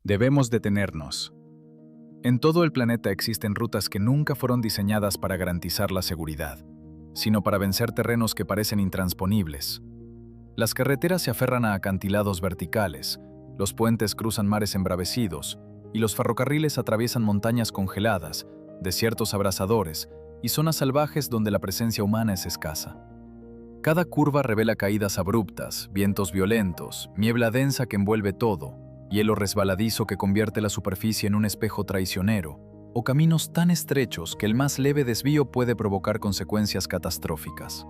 Debemos detenernos. En todo el planeta existen rutas que nunca fueron diseñadas para garantizar la seguridad, sino para vencer terrenos que parecen intransponibles. Las carreteras se aferran a acantilados verticales, los puentes cruzan mares embravecidos, y los ferrocarriles atraviesan montañas congeladas, desiertos abrasadores y zonas salvajes donde la presencia humana es escasa. Cada curva revela caídas abruptas, vientos violentos, niebla densa que envuelve todo, hielo resbaladizo que convierte la superficie en un espejo traicionero, o caminos tan estrechos que el más leve desvío puede provocar consecuencias catastróficas.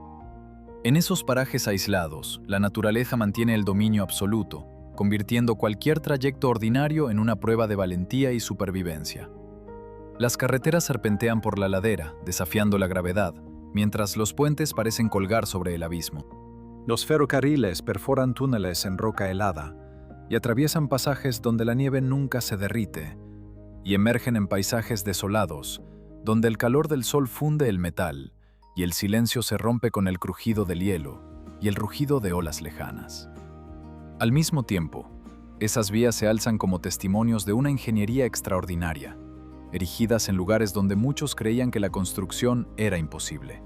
En esos parajes aislados, la naturaleza mantiene el dominio absoluto, convirtiendo cualquier trayecto ordinario en una prueba de valentía y supervivencia. Las carreteras serpentean por la ladera, desafiando la gravedad, mientras los puentes parecen colgar sobre el abismo. Los ferrocarriles perforan túneles en roca helada y atraviesan pasajes donde la nieve nunca se derrite, y emergen en paisajes desolados, donde el calor del sol funde el metal, y el silencio se rompe con el crujido del hielo y el rugido de olas lejanas. Al mismo tiempo, esas vías se alzan como testimonios de una ingeniería extraordinaria, erigidas en lugares donde muchos creían que la construcción era imposible.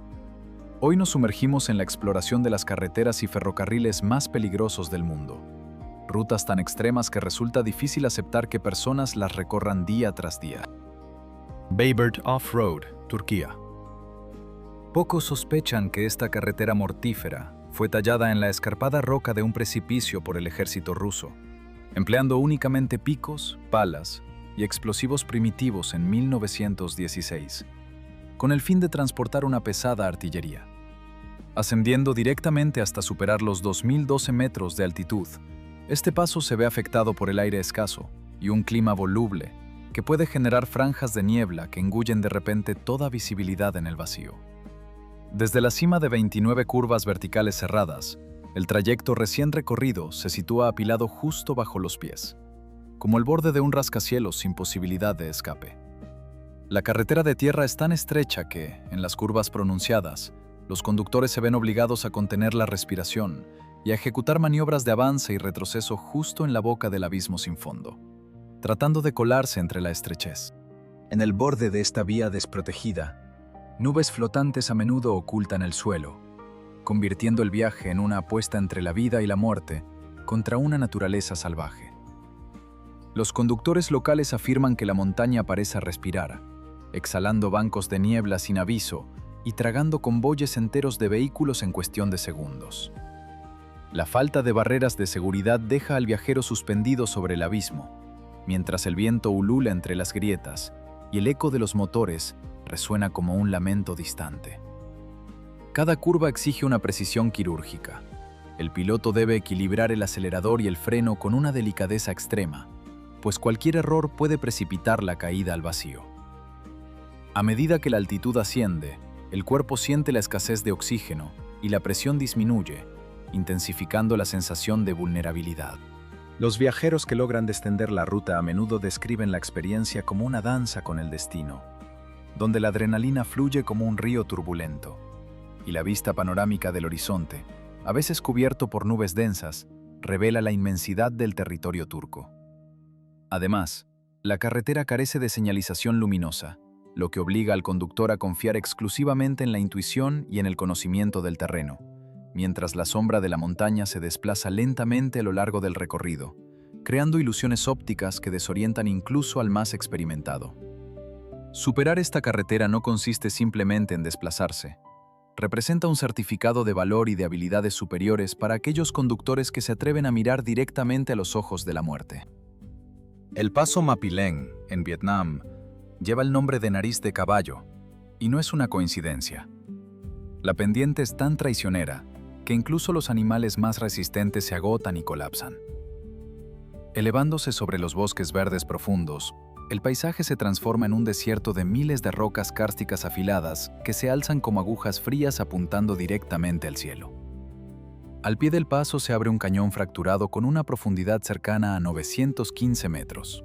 Hoy nos sumergimos en la exploración de las carreteras y ferrocarriles más peligrosos del mundo, rutas tan extremas que resulta difícil aceptar que personas las recorran día tras día. Bayburt Off-Road, Turquía. Pocos sospechan que esta carretera mortífera fue tallada en la escarpada roca de un precipicio por el ejército ruso, empleando únicamente picos, palas y explosivos primitivos en 1916, con el fin de transportar una pesada artillería. Ascendiendo directamente hasta superar los 2012 metros de altitud, este paso se ve afectado por el aire escaso y un clima voluble que puede generar franjas de niebla que engullen de repente toda visibilidad en el vacío. Desde la cima de 29 curvas verticales cerradas, el trayecto recién recorrido se sitúa apilado justo bajo los pies, como el borde de un rascacielos sin posibilidad de escape. La carretera de tierra es tan estrecha que, en las curvas pronunciadas, los conductores se ven obligados a contener la respiración y a ejecutar maniobras de avance y retroceso justo en la boca del abismo sin fondo, tratando de colarse entre la estrechez. En el borde de esta vía desprotegida, nubes flotantes a menudo ocultan el suelo, convirtiendo el viaje en una apuesta entre la vida y la muerte contra una naturaleza salvaje. Los conductores locales afirman que la montaña parece respirar, exhalando bancos de niebla sin aviso y tragando convoyes enteros de vehículos en cuestión de segundos. La falta de barreras de seguridad deja al viajero suspendido sobre el abismo, mientras el viento ulula entre las grietas y el eco de los motores resuena como un lamento distante. Cada curva exige una precisión quirúrgica. El piloto debe equilibrar el acelerador y el freno con una delicadeza extrema, pues cualquier error puede precipitar la caída al vacío. A medida que la altitud asciende, el cuerpo siente la escasez de oxígeno y la presión disminuye, intensificando la sensación de vulnerabilidad. Los viajeros que logran descender la ruta a menudo describen la experiencia como una danza con el destino, donde la adrenalina fluye como un río turbulento, y la vista panorámica del horizonte, a veces cubierto por nubes densas, revela la inmensidad del territorio turco. Además, la carretera carece de señalización luminosa, lo que obliga al conductor a confiar exclusivamente en la intuición y en el conocimiento del terreno, mientras la sombra de la montaña se desplaza lentamente a lo largo del recorrido, creando ilusiones ópticas que desorientan incluso al más experimentado. Superar esta carretera no consiste simplemente en desplazarse. Representa un certificado de valor y de habilidades superiores para aquellos conductores que se atreven a mirar directamente a los ojos de la muerte. El paso Mapileng, en Vietnam, lleva el nombre de nariz de caballo, y no es una coincidencia. La pendiente es tan traicionera que incluso los animales más resistentes se agotan y colapsan. Elevándose sobre los bosques verdes profundos, el paisaje se transforma en un desierto de miles de rocas kársticas afiladas que se alzan como agujas frías apuntando directamente al cielo. Al pie del paso se abre un cañón fracturado con una profundidad cercana a 915 metros.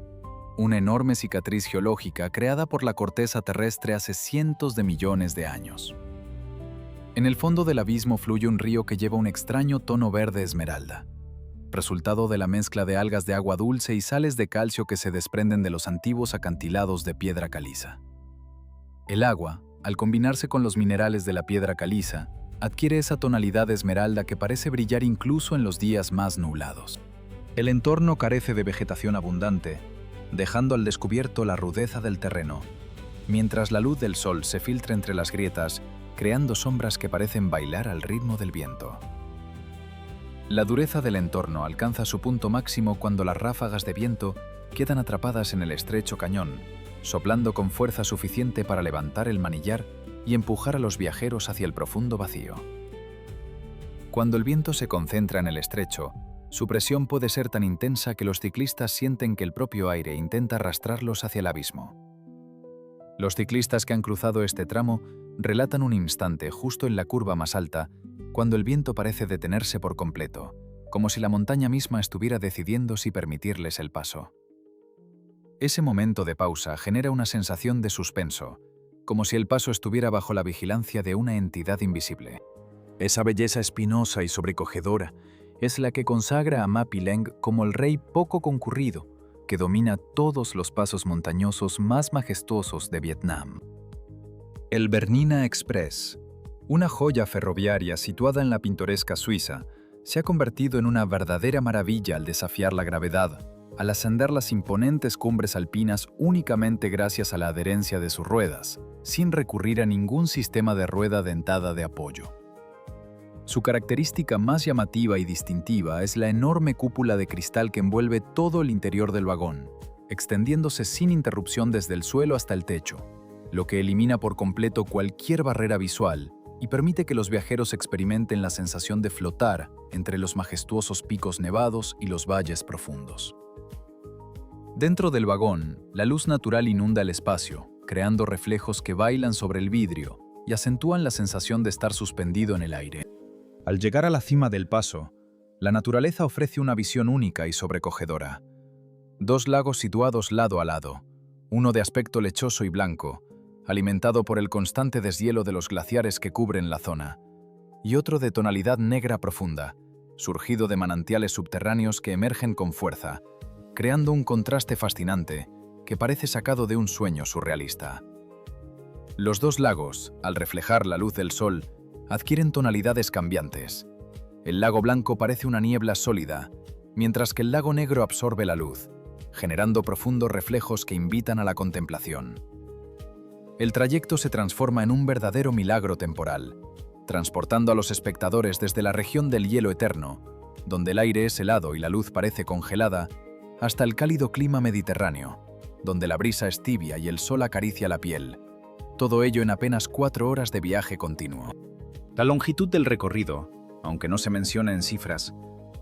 Una enorme cicatriz geológica creada por la corteza terrestre hace cientos de millones de años. En el fondo del abismo fluye un río que lleva un extraño tono verde esmeralda. resultado de la mezcla de algas de agua dulce y sales de calcio que se desprenden de los antiguos acantilados de piedra caliza. El agua, al combinarse con los minerales de la piedra caliza, adquiere esa tonalidad de esmeralda que parece brillar incluso en los días más nublados. El entorno carece de vegetación abundante, dejando al descubierto la rudeza del terreno, mientras la luz del sol se filtra entre las grietas, creando sombras que parecen bailar al ritmo del viento. La dureza del entorno alcanza su punto máximo cuando las ráfagas de viento quedan atrapadas en el estrecho cañón, soplando con fuerza suficiente para levantar el manillar y empujar a los viajeros hacia el profundo vacío. Cuando el viento se concentra en el estrecho, su presión puede ser tan intensa que los ciclistas sienten que el propio aire intenta arrastrarlos hacia el abismo. Los ciclistas que han cruzado este tramo relatan un instante justo en la curva más alta, cuando el viento parece detenerse por completo, como si la montaña misma estuviera decidiendo si permitirles el paso. Ese momento de pausa genera una sensación de suspenso, como si el paso estuviera bajo la vigilancia de una entidad invisible. Esa belleza espinosa y sobrecogedora es la que consagra a Ma Pileng como el rey poco concurrido, que domina todos los pasos montañosos más majestuosos de Vietnam. El Bernina Express, una joya ferroviaria situada en la pintoresca Suiza, se ha convertido en una verdadera maravilla al desafiar la gravedad, al ascender las imponentes cumbres alpinas únicamente gracias a la adherencia de sus ruedas, sin recurrir a ningún sistema de rueda dentada de apoyo. Su característica más llamativa y distintiva es la enorme cúpula de cristal que envuelve todo el interior del vagón, extendiéndose sin interrupción desde el suelo hasta el techo, lo que elimina por completo cualquier barrera visual y permite que los viajeros experimenten la sensación de flotar entre los majestuosos picos nevados y los valles profundos. Dentro del vagón, la luz natural inunda el espacio, creando reflejos que bailan sobre el vidrio y acentúan la sensación de estar suspendido en el aire. Al llegar a la cima del paso, la naturaleza ofrece una visión única y sobrecogedora. Dos lagos situados lado a lado, uno de aspecto lechoso y blanco, alimentado por el constante deshielo de los glaciares que cubren la zona, y otro de tonalidad negra profunda, surgido de manantiales subterráneos que emergen con fuerza, creando un contraste fascinante que parece sacado de un sueño surrealista. Los dos lagos, al reflejar la luz del sol, adquieren tonalidades cambiantes. El lago blanco parece una niebla sólida, mientras que el lago negro absorbe la luz, generando profundos reflejos que invitan a la contemplación. El trayecto se transforma en un verdadero milagro temporal, transportando a los espectadores desde la región del hielo eterno, donde el aire es helado y la luz parece congelada, hasta el cálido clima mediterráneo, donde la brisa es tibia y el sol acaricia la piel. Todo ello en apenas 4 horas de viaje continuo. La longitud del recorrido, aunque no se menciona en cifras,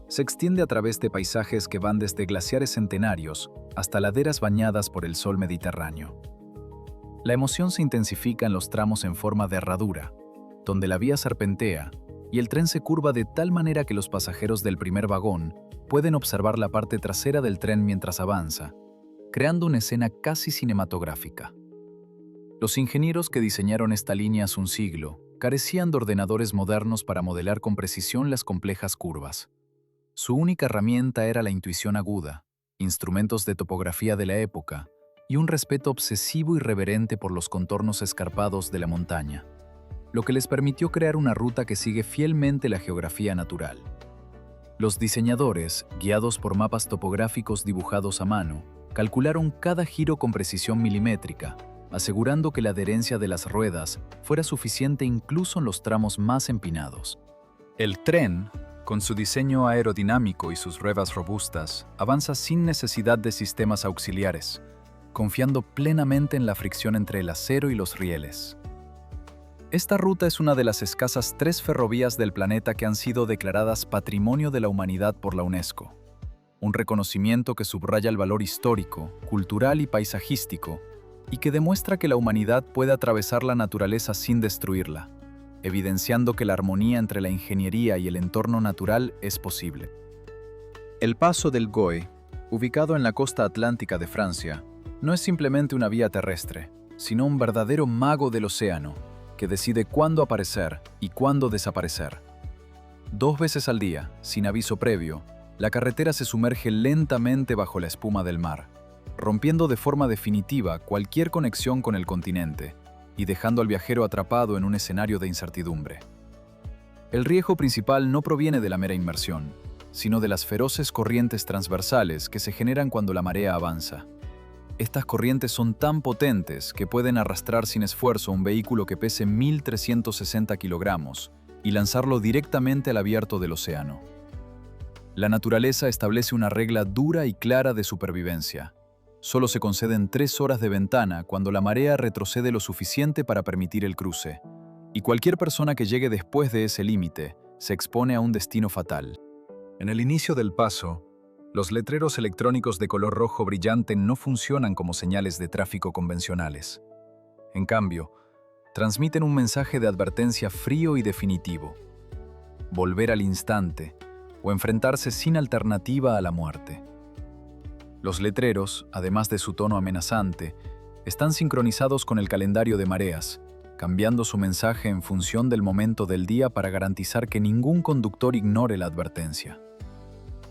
se extiende a través de paisajes que van desde glaciares centenarios hasta laderas bañadas por el sol mediterráneo. La emoción se intensifica en los tramos en forma de herradura, donde la vía serpentea y el tren se curva de tal manera que los pasajeros del primer vagón pueden observar la parte trasera del tren mientras avanza, creando una escena casi cinematográfica. Los ingenieros que diseñaron esta línea hace un siglo carecían de ordenadores modernos para modelar con precisión las complejas curvas. Su única herramienta era la intuición aguda, instrumentos de topografía de la época y un respeto obsesivo y reverente por los contornos escarpados de la montaña, lo que les permitió crear una ruta que sigue fielmente la geografía natural. Los diseñadores, guiados por mapas topográficos dibujados a mano, calcularon cada giro con precisión milimétrica, asegurando que la adherencia de las ruedas fuera suficiente incluso en los tramos más empinados. El tren, con su diseño aerodinámico y sus ruedas robustas, avanza sin necesidad de sistemas auxiliares, confiando plenamente en la fricción entre el acero y los rieles. Esta ruta es una de las escasas 3 ferrovías del planeta que han sido declaradas Patrimonio de la Humanidad por la UNESCO, un reconocimiento que subraya el valor histórico, cultural y paisajístico, y que demuestra que la humanidad puede atravesar la naturaleza sin destruirla, evidenciando que la armonía entre la ingeniería y el entorno natural es posible. El paso del Goy, ubicado en la costa atlántica de Francia, no es simplemente una vía terrestre, sino un verdadero mago del océano, que decide cuándo aparecer y cuándo desaparecer. 2 veces al día, sin aviso previo, la carretera se sumerge lentamente bajo la espuma del mar, rompiendo de forma definitiva cualquier conexión con el continente y dejando al viajero atrapado en un escenario de incertidumbre. El riesgo principal no proviene de la mera inmersión, sino de las feroces corrientes transversales que se generan cuando la marea avanza. Estas corrientes son tan potentes que pueden arrastrar sin esfuerzo un vehículo que pese 1.360 kilogramos y lanzarlo directamente al abierto del océano. La naturaleza establece una regla dura y clara de supervivencia. Solo se conceden 3 horas de ventana cuando la marea retrocede lo suficiente para permitir el cruce, y cualquier persona que llegue después de ese límite se expone a un destino fatal. En el inicio del paso, los letreros electrónicos de color rojo brillante no funcionan como señales de tráfico convencionales. En cambio, transmiten un mensaje de advertencia frío y definitivo: volver al instante o enfrentarse sin alternativa a la muerte. Los letreros, además de su tono amenazante, están sincronizados con el calendario de mareas, cambiando su mensaje en función del momento del día para garantizar que ningún conductor ignore la advertencia.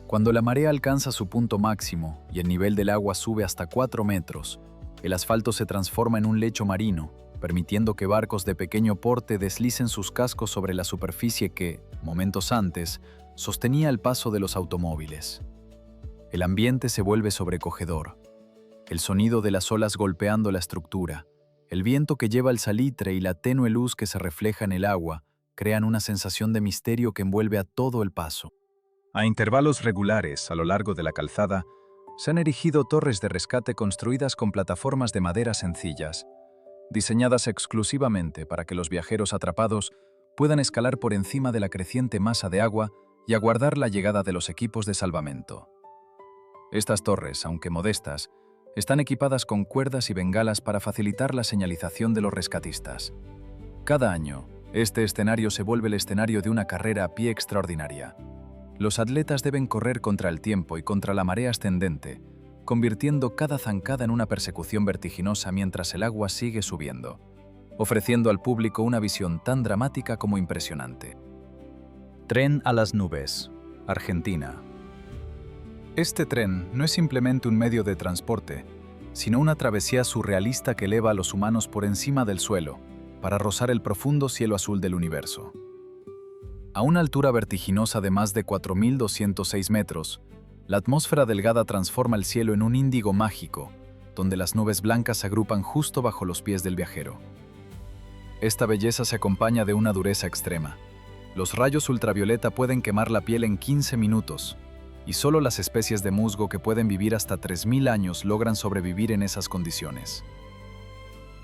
Cuando la marea alcanza su punto máximo y el nivel del agua sube hasta 4 metros, el asfalto se transforma en un lecho marino, permitiendo que barcos de pequeño porte deslicen sus cascos sobre la superficie que, momentos antes, sostenía el paso de los automóviles. El ambiente se vuelve sobrecogedor. El sonido de las olas golpeando la estructura, el viento que lleva el salitre y la tenue luz que se refleja en el agua crean una sensación de misterio que envuelve a todo el paso. A intervalos regulares a lo largo de la calzada, se han erigido torres de rescate construidas con plataformas de madera sencillas, diseñadas exclusivamente para que los viajeros atrapados puedan escalar por encima de la creciente masa de agua y aguardar la llegada de los equipos de salvamento. Estas torres, aunque modestas, están equipadas con cuerdas y bengalas para facilitar la señalización de los rescatistas. Cada año, este escenario se vuelve el escenario de una carrera a pie extraordinaria. Los atletas deben correr contra el tiempo y contra la marea ascendente, convirtiendo cada zancada en una persecución vertiginosa mientras el agua sigue subiendo, ofreciendo al público una visión tan dramática como impresionante. Tren a las nubes, Argentina. Este tren no es simplemente un medio de transporte, sino una travesía surrealista que eleva a los humanos por encima del suelo, para rozar el profundo cielo azul del universo. A una altura vertiginosa de más de 4.206 metros, la atmósfera delgada transforma el cielo en un índigo mágico, donde las nubes blancas se agrupan justo bajo los pies del viajero. Esta belleza se acompaña de una dureza extrema. Los rayos ultravioleta pueden quemar la piel en 15 minutos, y solo las especies de musgo que pueden vivir hasta 3.000 años logran sobrevivir en esas condiciones.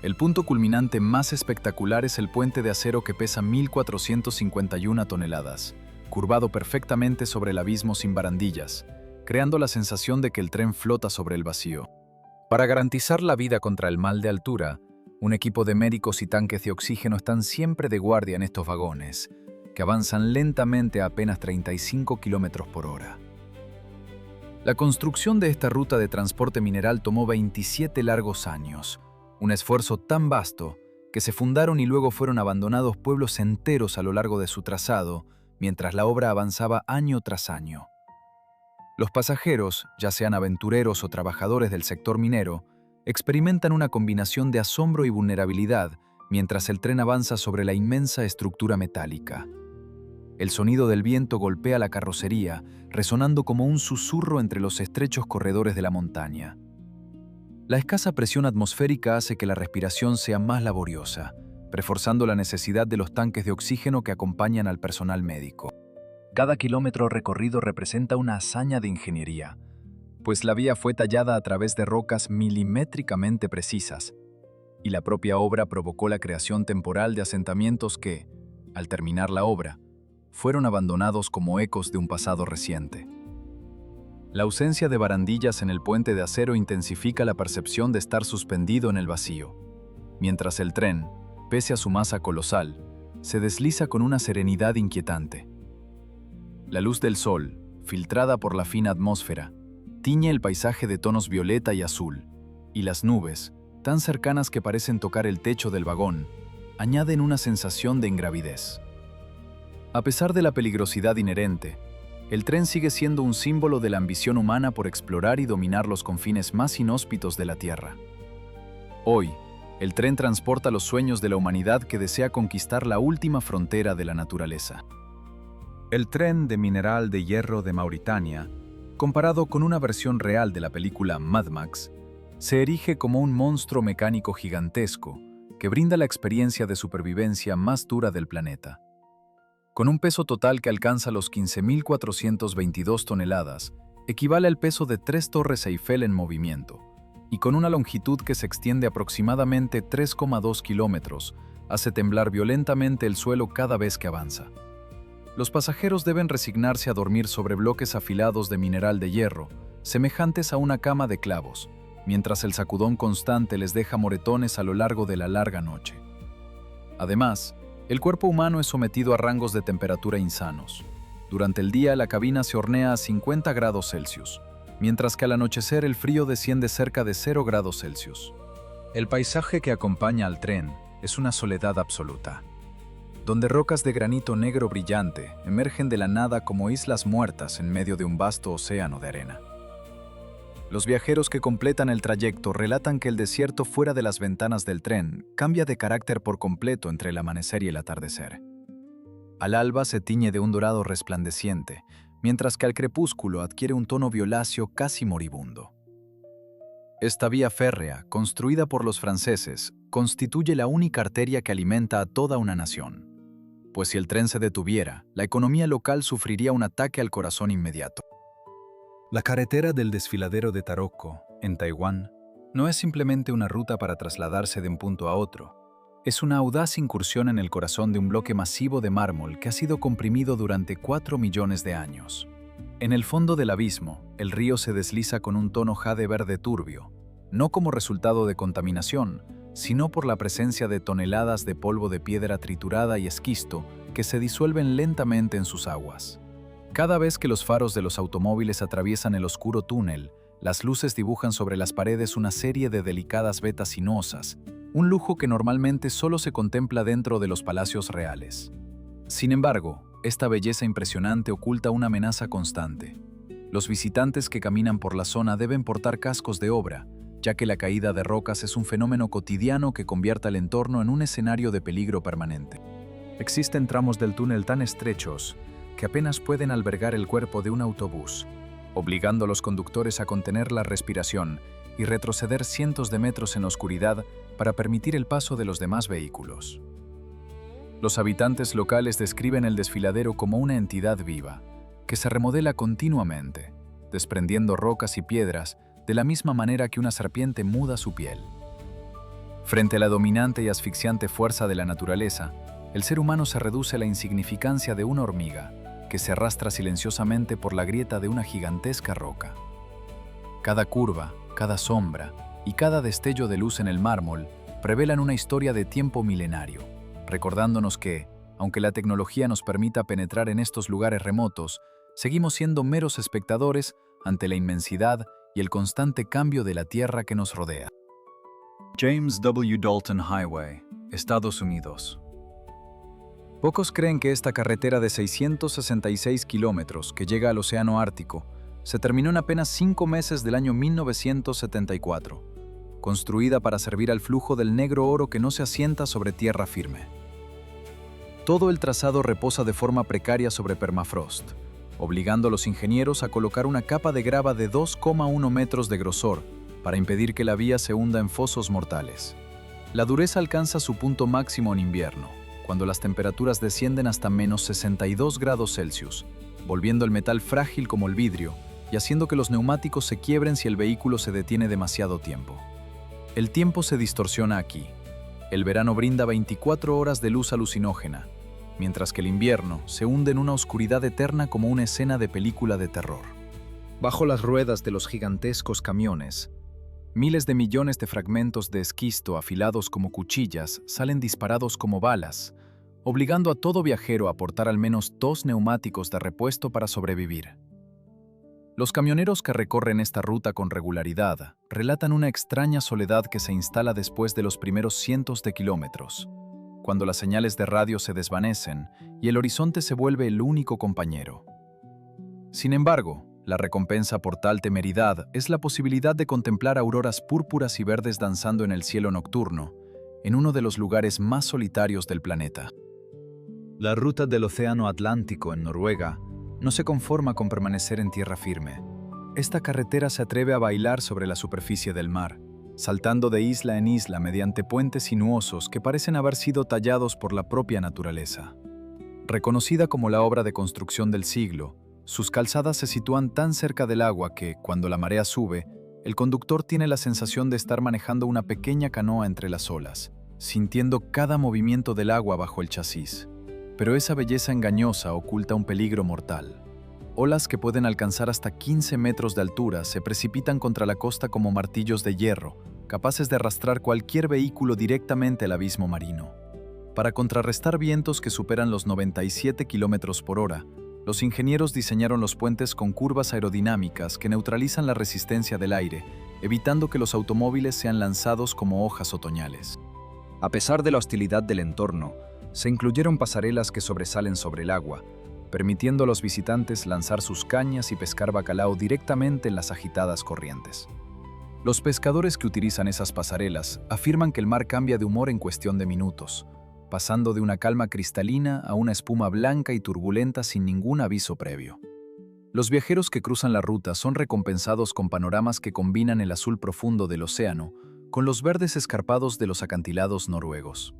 El punto culminante más espectacular es el puente de acero que pesa 1.451 toneladas, curvado perfectamente sobre el abismo sin barandillas, creando la sensación de que el tren flota sobre el vacío. Para garantizar la vida contra el mal de altura, un equipo de médicos y tanques de oxígeno están siempre de guardia en estos vagones, que avanzan lentamente a apenas 35 km por hora. La construcción de esta ruta de transporte mineral tomó 27 largos años, un esfuerzo tan vasto que se fundaron y luego fueron abandonados pueblos enteros a lo largo de su trazado, mientras la obra avanzaba año tras año. Los pasajeros, ya sean aventureros o trabajadores del sector minero, experimentan una combinación de asombro y vulnerabilidad mientras el tren avanza sobre la inmensa estructura metálica. El sonido del viento golpea la carrocería, resonando como un susurro entre los estrechos corredores de la montaña. La escasa presión atmosférica hace que la respiración sea más laboriosa, reforzando la necesidad de los tanques de oxígeno que acompañan al personal médico. Cada kilómetro recorrido representa una hazaña de ingeniería, pues la vía fue tallada a través de rocas milimétricamente precisas, y la propia obra provocó la creación temporal de asentamientos que, al terminar la obra, fueron abandonados como ecos de un pasado reciente. La ausencia de barandillas en el puente de acero intensifica la percepción de estar suspendido en el vacío, mientras el tren, pese a su masa colosal, se desliza con una serenidad inquietante. La luz del sol, filtrada por la fina atmósfera, tiñe el paisaje de tonos violeta y azul, y las nubes, tan cercanas que parecen tocar el techo del vagón, añaden una sensación de ingravidez. A pesar de la peligrosidad inherente, el tren sigue siendo un símbolo de la ambición humana por explorar y dominar los confines más inhóspitos de la Tierra. Hoy, el tren transporta los sueños de la humanidad que desea conquistar la última frontera de la naturaleza. El tren de mineral de hierro de Mauritania, comparado con una versión real de la película Mad Max, se erige como un monstruo mecánico gigantesco que brinda la experiencia de supervivencia más dura del planeta. Con un peso total que alcanza los 15.422 toneladas, equivale al peso de 3 torres Eiffel en movimiento, y con una longitud que se extiende aproximadamente 3,2 kilómetros, hace temblar violentamente el suelo cada vez que avanza. Los pasajeros deben resignarse a dormir sobre bloques afilados de mineral de hierro, semejantes a una cama de clavos, mientras el sacudón constante les deja moretones a lo largo de la larga noche. Además, el cuerpo humano es sometido a rangos de temperatura insanos. Durante el día la cabina se hornea a 50 grados Celsius, mientras que al anochecer el frío desciende cerca de 0 grados Celsius. El paisaje que acompaña al tren es una soledad absoluta, donde rocas de granito negro brillante emergen de la nada como islas muertas en medio de un vasto océano de arena. Los viajeros que completan el trayecto relatan que el desierto fuera de las ventanas del tren cambia de carácter por completo entre el amanecer y el atardecer. Al alba se tiñe de un dorado resplandeciente, mientras que al crepúsculo adquiere un tono violáceo casi moribundo. Esta vía férrea, construida por los franceses, constituye la única arteria que alimenta a toda una nación. Pues si el tren se detuviera, la economía local sufriría un ataque al corazón inmediato. La carretera del desfiladero de Taroko, en Taiwán, no es simplemente una ruta para trasladarse de un punto a otro. Es una audaz incursión en el corazón de un bloque masivo de mármol que ha sido comprimido durante 4 millones de años. En el fondo del abismo, el río se desliza con un tono jade verde turbio, no como resultado de contaminación, sino por la presencia de toneladas de polvo de piedra triturada y esquisto que se disuelven lentamente en sus aguas. Cada vez que los faros de los automóviles atraviesan el oscuro túnel, las luces dibujan sobre las paredes una serie de delicadas vetas sinuosas, un lujo que normalmente solo se contempla dentro de los palacios reales. Sin embargo, esta belleza impresionante oculta una amenaza constante. Los visitantes que caminan por la zona deben portar cascos de obra, ya que la caída de rocas es un fenómeno cotidiano que convierte al entorno en un escenario de peligro permanente. Existen tramos del túnel tan estrechos que apenas pueden albergar el cuerpo de un autobús, obligando a los conductores a contener la respiración y retroceder cientos de metros en oscuridad para permitir el paso de los demás vehículos. Los habitantes locales describen el desfiladero como una entidad viva, que se remodela continuamente, desprendiendo rocas y piedras de la misma manera que una serpiente muda su piel. Frente a la dominante y asfixiante fuerza de la naturaleza, el ser humano se reduce a la insignificancia de una hormiga que se arrastra silenciosamente por la grieta de una gigantesca roca. Cada curva, cada sombra y cada destello de luz en el mármol revelan una historia de tiempo milenario, recordándonos que, aunque la tecnología nos permita penetrar en estos lugares remotos, seguimos siendo meros espectadores ante la inmensidad y el constante cambio de la tierra que nos rodea. James W. Dalton Highway, Estados Unidos. Pocos creen que esta carretera de 666 kilómetros que llega al Océano Ártico se terminó en apenas 5 meses del año 1974, construida para servir al flujo del negro oro que no se asienta sobre tierra firme. Todo el trazado reposa de forma precaria sobre permafrost, obligando a los ingenieros a colocar una capa de grava de 2,1 metros de grosor para impedir que la vía se hunda en fosos mortales. La dureza alcanza su punto máximo en invierno, cuando las temperaturas descienden hasta menos 62 grados Celsius, volviendo el metal frágil como el vidrio y haciendo que los neumáticos se quiebren si el vehículo se detiene demasiado tiempo. El tiempo se distorsiona aquí. El verano brinda 24 horas de luz alucinógena, mientras que el invierno se hunde en una oscuridad eterna como una escena de película de terror. Bajo las ruedas de los gigantescos camiones, miles de millones de fragmentos de esquisto afilados como cuchillas salen disparados como balas, obligando a todo viajero a portar al menos 2 neumáticos de repuesto para sobrevivir. Los camioneros que recorren esta ruta con regularidad relatan una extraña soledad que se instala después de los primeros cientos de kilómetros, cuando las señales de radio se desvanecen y el horizonte se vuelve el único compañero. Sin embargo, la recompensa por tal temeridad es la posibilidad de contemplar auroras púrpuras y verdes danzando en el cielo nocturno, en uno de los lugares más solitarios del planeta. La ruta del Océano Atlántico en Noruega no se conforma con permanecer en tierra firme. Esta carretera se atreve a bailar sobre la superficie del mar, saltando de isla en isla mediante puentes sinuosos que parecen haber sido tallados por la propia naturaleza. Reconocida como la obra de construcción del siglo, sus calzadas se sitúan tan cerca del agua que, cuando la marea sube, el conductor tiene la sensación de estar manejando una pequeña canoa entre las olas, sintiendo cada movimiento del agua bajo el chasis. Pero esa belleza engañosa oculta un peligro mortal. Olas que pueden alcanzar hasta 15 metros de altura se precipitan contra la costa como martillos de hierro, capaces de arrastrar cualquier vehículo directamente al abismo marino. Para contrarrestar vientos que superan los 97 kilómetros por hora, los ingenieros diseñaron los puentes con curvas aerodinámicas que neutralizan la resistencia del aire, evitando que los automóviles sean lanzados como hojas otoñales. A pesar de la hostilidad del entorno, se incluyeron pasarelas que sobresalen sobre el agua, permitiendo a los visitantes lanzar sus cañas y pescar bacalao directamente en las agitadas corrientes. Los pescadores que utilizan esas pasarelas afirman que el mar cambia de humor en cuestión de minutos, pasando de una calma cristalina a una espuma blanca y turbulenta sin ningún aviso previo. Los viajeros que cruzan la ruta son recompensados con panoramas que combinan el azul profundo del océano con los verdes escarpados de los acantilados noruegos.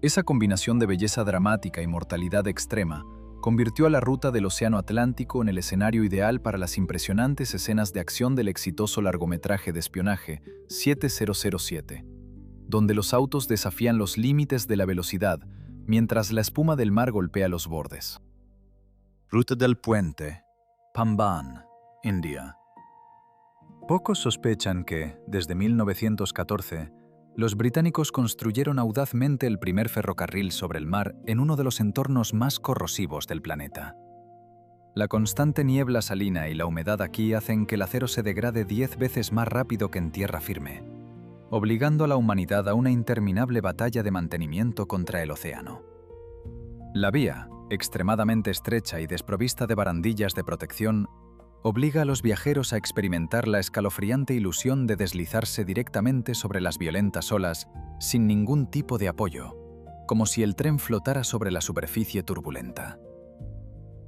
Esa combinación de belleza dramática y mortalidad extrema convirtió a la ruta del Océano Atlántico en el escenario ideal para las impresionantes escenas de acción del exitoso largometraje de espionaje 7007, donde los autos desafían los límites de la velocidad mientras la espuma del mar golpea los bordes. Ruta del Puente, Pamban, India. Pocos sospechan que, desde 1914, los británicos construyeron audazmente el primer ferrocarril sobre el mar en uno de los entornos más corrosivos del planeta. La constante niebla salina y la humedad aquí hacen que el acero se degrade 10 veces más rápido que en tierra firme, obligando a la humanidad a una interminable batalla de mantenimiento contra el océano. La vía, extremadamente estrecha y desprovista de barandillas de protección, obliga a los viajeros a experimentar la escalofriante ilusión de deslizarse directamente sobre las violentas olas sin ningún tipo de apoyo, como si el tren flotara sobre la superficie turbulenta.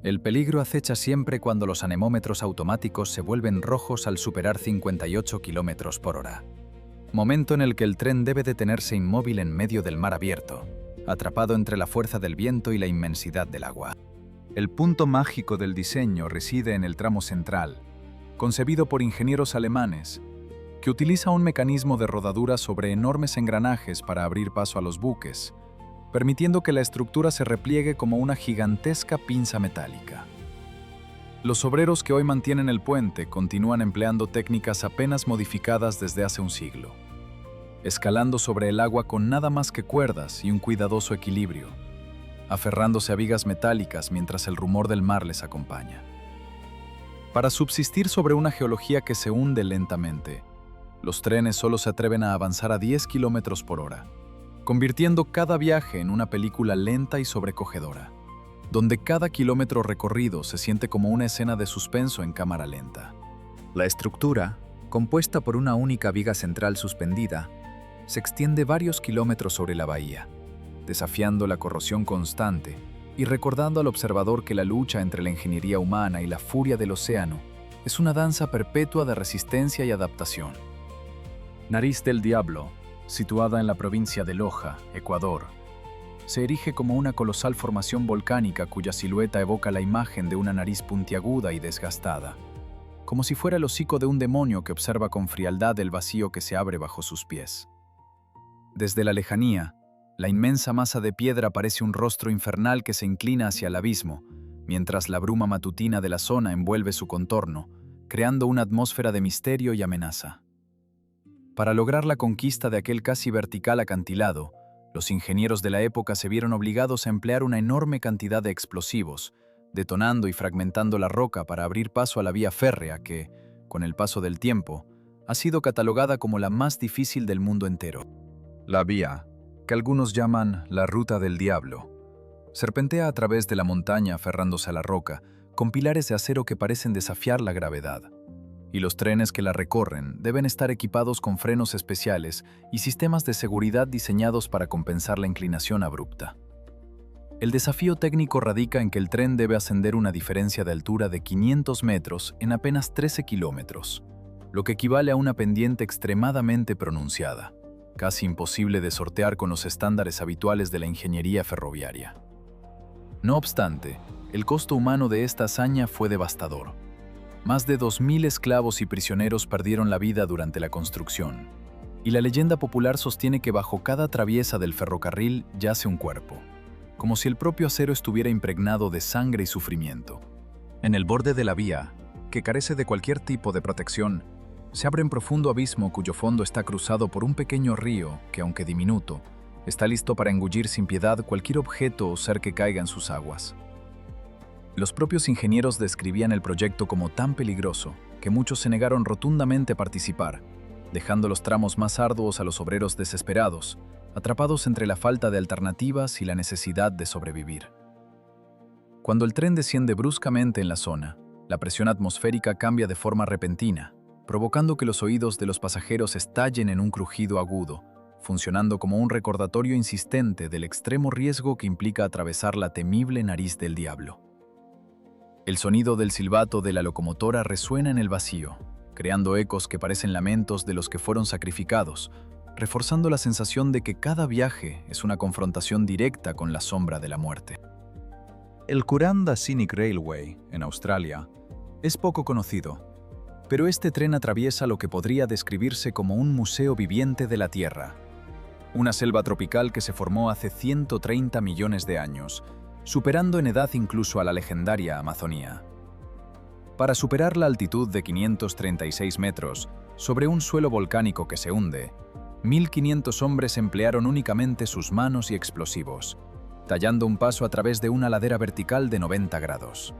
El peligro acecha siempre cuando los anemómetros automáticos se vuelven rojos al superar 58 km por hora, momento en el que el tren debe detenerse inmóvil en medio del mar abierto, atrapado entre la fuerza del viento y la inmensidad del agua. El punto mágico del diseño reside en el tramo central, concebido por ingenieros alemanes, que utiliza un mecanismo de rodadura sobre enormes engranajes para abrir paso a los buques, permitiendo que la estructura se repliegue como una gigantesca pinza metálica. Los obreros que hoy mantienen el puente continúan empleando técnicas apenas modificadas desde hace un siglo, escalando sobre el agua con nada más que cuerdas y un cuidadoso equilibrio, aferrándose a vigas metálicas mientras el rumor del mar les acompaña. Para subsistir sobre una geología que se hunde lentamente, los trenes solo se atreven a avanzar a 10 km por hora, convirtiendo cada viaje en una película lenta y sobrecogedora, donde cada kilómetro recorrido se siente como una escena de suspenso en cámara lenta. La estructura, compuesta por una única viga central suspendida, se extiende varios kilómetros sobre la bahía, desafiando la corrosión constante y recordando al observador que la lucha entre la ingeniería humana y la furia del océano es una danza perpetua de resistencia y adaptación. Nariz del Diablo, situada en la provincia de Loja, Ecuador, se erige como una colosal formación volcánica cuya silueta evoca la imagen de una nariz puntiaguda y desgastada, como si fuera el hocico de un demonio que observa con frialdad el vacío que se abre bajo sus pies. Desde la lejanía, la inmensa masa de piedra parece un rostro infernal que se inclina hacia el abismo, mientras la bruma matutina de la zona envuelve su contorno, creando una atmósfera de misterio y amenaza. Para lograr la conquista de aquel casi vertical acantilado, los ingenieros de la época se vieron obligados a emplear una enorme cantidad de explosivos, detonando y fragmentando la roca para abrir paso a la vía férrea que, con el paso del tiempo, ha sido catalogada como la más difícil del mundo entero. La vía, que algunos llaman la Ruta del Diablo, serpentea a través de la montaña aferrándose a la roca, con pilares de acero que parecen desafiar la gravedad. Y los trenes que la recorren deben estar equipados con frenos especiales y sistemas de seguridad diseñados para compensar la inclinación abrupta. El desafío técnico radica en que el tren debe ascender una diferencia de altura de 500 metros en apenas 13 kilómetros, lo que equivale a una pendiente extremadamente pronunciada, casi imposible de sortear con los estándares habituales de la ingeniería ferroviaria. No obstante, el costo humano de esta hazaña fue devastador. Más de 2.000 esclavos y prisioneros perdieron la vida durante la construcción, y la leyenda popular sostiene que bajo cada traviesa del ferrocarril yace un cuerpo, como si el propio acero estuviera impregnado de sangre y sufrimiento. En el borde de la vía, que carece de cualquier tipo de protección, se abre un profundo abismo cuyo fondo está cruzado por un pequeño río que, aunque diminuto, está listo para engullir sin piedad cualquier objeto o ser que caiga en sus aguas. Los propios ingenieros describían el proyecto como tan peligroso que muchos se negaron rotundamente a participar, dejando los tramos más arduos a los obreros desesperados, atrapados entre la falta de alternativas y la necesidad de sobrevivir. Cuando el tren desciende bruscamente en la zona, la presión atmosférica cambia de forma repentina, provocando que los oídos de los pasajeros estallen en un crujido agudo, funcionando como un recordatorio insistente del extremo riesgo que implica atravesar la temible nariz del diablo. El sonido del silbato de la locomotora resuena en el vacío, creando ecos que parecen lamentos de los que fueron sacrificados, reforzando la sensación de que cada viaje es una confrontación directa con la sombra de la muerte. El Kuranda Scenic Railway, en Australia, es poco conocido, pero este tren atraviesa lo que podría describirse como un museo viviente de la Tierra. Una selva tropical que se formó hace 130 millones de años, superando en edad incluso a la legendaria Amazonía. Para superar la altitud de 536 metros, sobre un suelo volcánico que se hunde, 1.500 hombres emplearon únicamente sus manos y explosivos, tallando un paso a través de una ladera vertical de 90 grados.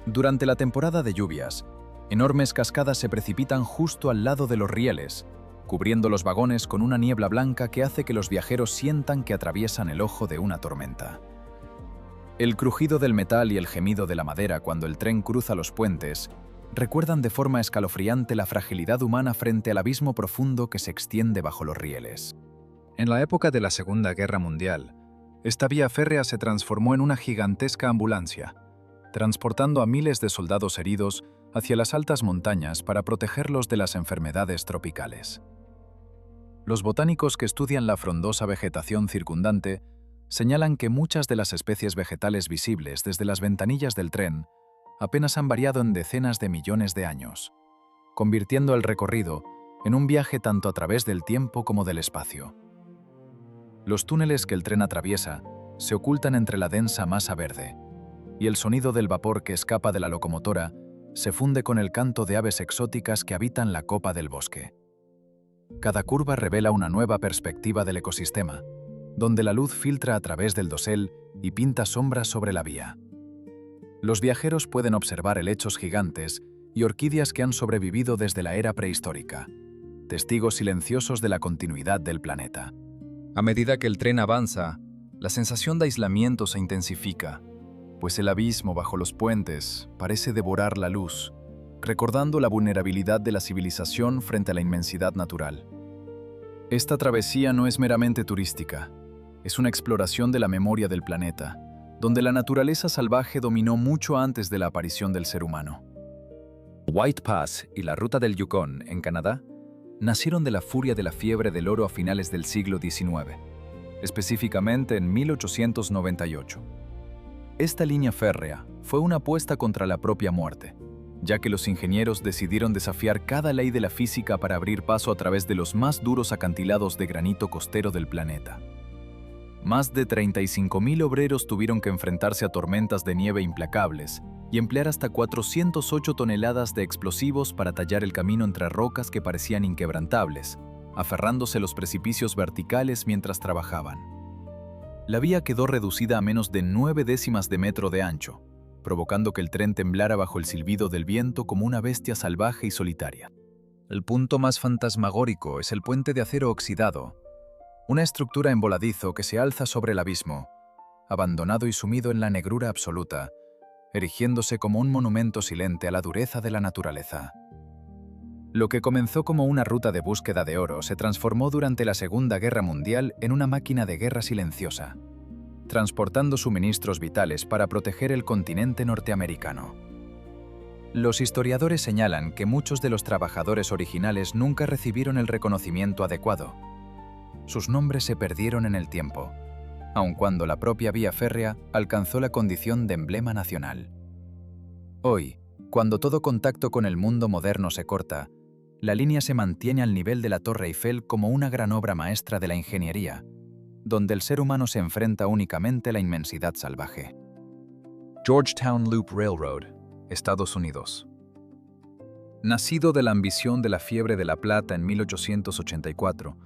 Durante la temporada de lluvias, enormes cascadas se precipitan justo al lado de los rieles, cubriendo los vagones con una niebla blanca que hace que los viajeros sientan que atraviesan el ojo de una tormenta. El crujido del metal y el gemido de la madera cuando el tren cruza los puentes recuerdan de forma escalofriante la fragilidad humana frente al abismo profundo que se extiende bajo los rieles. En la época de la Segunda Guerra Mundial, esta vía férrea se transformó en una gigantesca ambulancia, transportando a miles de soldados heridos hacia las altas montañas para protegerlos de las enfermedades tropicales. Los botánicos que estudian la frondosa vegetación circundante señalan que muchas de las especies vegetales visibles desde las ventanillas del tren apenas han variado en decenas de millones de años, convirtiendo el recorrido en un viaje tanto a través del tiempo como del espacio. Los túneles que el tren atraviesa se ocultan entre la densa masa verde, y el sonido del vapor que escapa de la locomotora se funde con el canto de aves exóticas que habitan la copa del bosque. Cada curva revela una nueva perspectiva del ecosistema, donde la luz filtra a través del dosel y pinta sombras sobre la vía. Los viajeros pueden observar helechos gigantes y orquídeas que han sobrevivido desde la era prehistórica, testigos silenciosos de la continuidad del planeta. A medida que el tren avanza, la sensación de aislamiento se intensifica, pues el abismo bajo los puentes parece devorar la luz, recordando la vulnerabilidad de la civilización frente a la inmensidad natural. Esta travesía no es meramente turística, es una exploración de la memoria del planeta, donde la naturaleza salvaje dominó mucho antes de la aparición del ser humano. White Pass y la ruta del Yukon, en Canadá, nacieron de la furia de la fiebre del oro a finales del siglo XIX, específicamente en 1898. Esta línea férrea fue una apuesta contra la propia muerte, ya que los ingenieros decidieron desafiar cada ley de la física para abrir paso a través de los más duros acantilados de granito costero del planeta. Más de 35.000 obreros tuvieron que enfrentarse a tormentas de nieve implacables y emplear hasta 408 toneladas de explosivos para tallar el camino entre rocas que parecían inquebrantables, aferrándose a los precipicios verticales mientras trabajaban. La vía quedó reducida a menos de 9 décimas de metro de ancho, provocando que el tren temblara bajo el silbido del viento como una bestia salvaje y solitaria. El punto más fantasmagórico es el puente de acero oxidado, una estructura en voladizo que se alza sobre el abismo, abandonado y sumido en la negrura absoluta, erigiéndose como un monumento silente a la dureza de la naturaleza. Lo que comenzó como una ruta de búsqueda de oro se transformó durante la Segunda Guerra Mundial en una máquina de guerra silenciosa, transportando suministros vitales para proteger el continente norteamericano. Los historiadores señalan que muchos de los trabajadores originales nunca recibieron el reconocimiento adecuado. Sus nombres se perdieron en el tiempo, aun cuando la propia vía férrea alcanzó la condición de emblema nacional. Hoy, cuando todo contacto con el mundo moderno se corta, la línea se mantiene al nivel de la Torre Eiffel como una gran obra maestra de la ingeniería, donde el ser humano se enfrenta únicamente a la inmensidad salvaje. Georgetown Loop Railroad, Estados Unidos. Nacido de la ambición de la fiebre de la plata en 1884,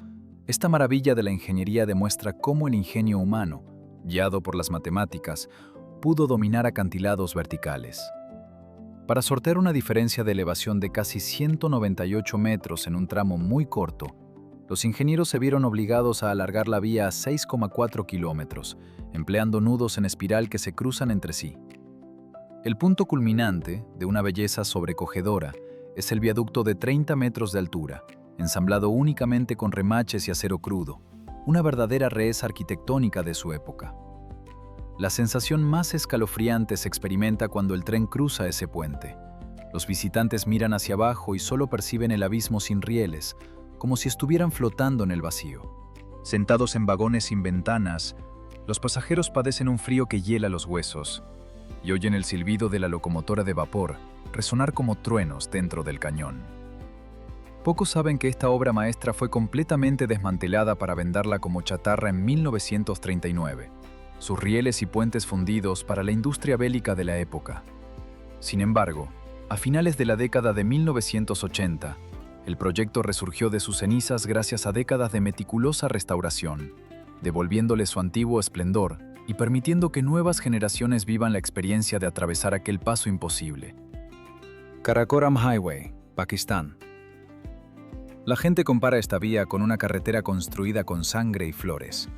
esta maravilla de la ingeniería demuestra cómo el ingenio humano, guiado por las matemáticas, pudo dominar acantilados verticales. Para sortear una diferencia de elevación de casi 198 metros en un tramo muy corto, los ingenieros se vieron obligados a alargar la vía a 6,4 kilómetros, empleando nudos en espiral que se cruzan entre sí. El punto culminante, de una belleza sobrecogedora, es el viaducto de 30 metros de altura, ensamblado únicamente con remaches y acero crudo, una verdadera reheza arquitectónica de su época. La sensación más escalofriante se experimenta cuando el tren cruza ese puente. Los visitantes miran hacia abajo y solo perciben el abismo sin rieles, como si estuvieran flotando en el vacío. Sentados en vagones sin ventanas, los pasajeros padecen un frío que hiela los huesos y oyen el silbido de la locomotora de vapor resonar como truenos dentro del cañón. Pocos saben que esta obra maestra fue completamente desmantelada para venderla como chatarra en 1939. Sus rieles y puentes fundidos para la industria bélica de la época. Sin embargo, a finales de la década de 1980, el proyecto resurgió de sus cenizas gracias a décadas de meticulosa restauración, devolviéndole su antiguo esplendor y permitiendo que nuevas generaciones vivan la experiencia de atravesar aquel paso imposible. Karakoram Highway, Pakistán. La gente compara esta vía con una carretera construida con sangre y flores,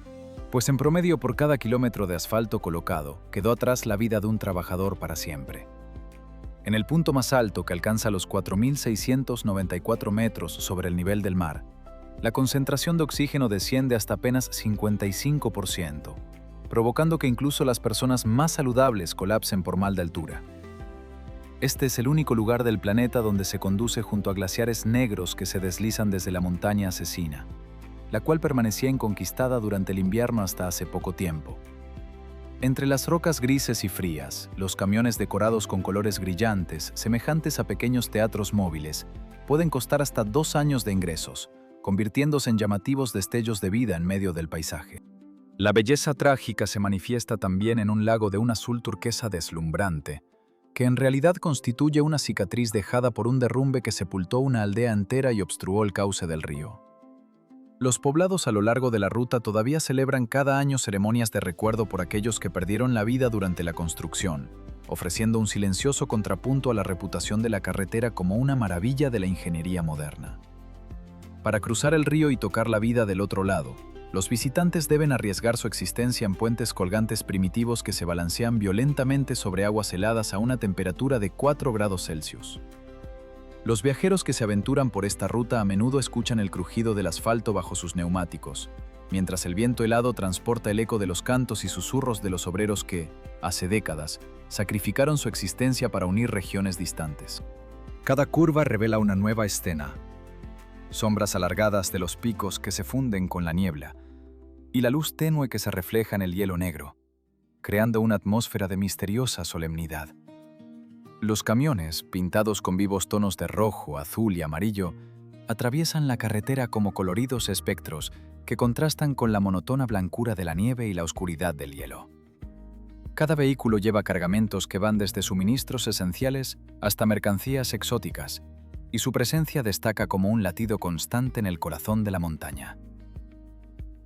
pues en promedio por cada kilómetro de asfalto colocado quedó atrás la vida de un trabajador para siempre. En el punto más alto, que alcanza los 4.694 metros sobre el nivel del mar, la concentración de oxígeno desciende hasta apenas 55%, provocando que incluso las personas más saludables colapsen por mal de altura. Este es el único lugar del planeta donde se conduce junto a glaciares negros que se deslizan desde la montaña asesina, la cual permanecía inconquistada durante el invierno hasta hace poco tiempo. Entre las rocas grises y frías, los camiones decorados con colores brillantes, semejantes a pequeños teatros móviles, pueden costar hasta 2 años de ingresos, convirtiéndose en llamativos destellos de vida en medio del paisaje. La belleza trágica se manifiesta también en un lago de un azul turquesa deslumbrante, que en realidad constituye una cicatriz dejada por un derrumbe que sepultó una aldea entera y obstruó el cauce del río. Los poblados a lo largo de la ruta todavía celebran cada año ceremonias de recuerdo por aquellos que perdieron la vida durante la construcción, ofreciendo un silencioso contrapunto a la reputación de la carretera como una maravilla de la ingeniería moderna. Para cruzar el río y tocar la vida del otro lado, los visitantes deben arriesgar su existencia en puentes colgantes primitivos que se balancean violentamente sobre aguas heladas a una temperatura de 4 grados Celsius. Los viajeros que se aventuran por esta ruta a menudo escuchan el crujido del asfalto bajo sus neumáticos, mientras el viento helado transporta el eco de los cantos y susurros de los obreros que, hace décadas, sacrificaron su existencia para unir regiones distantes. Cada curva revela una nueva escena. Sombras alargadas de los picos que se funden con la niebla, y la luz tenue que se refleja en el hielo negro, creando una atmósfera de misteriosa solemnidad. Los camiones, pintados con vivos tonos de rojo, azul y amarillo, atraviesan la carretera como coloridos espectros que contrastan con la monótona blancura de la nieve y la oscuridad del hielo. Cada vehículo lleva cargamentos que van desde suministros esenciales hasta mercancías exóticas, y su presencia destaca como un latido constante en el corazón de la montaña.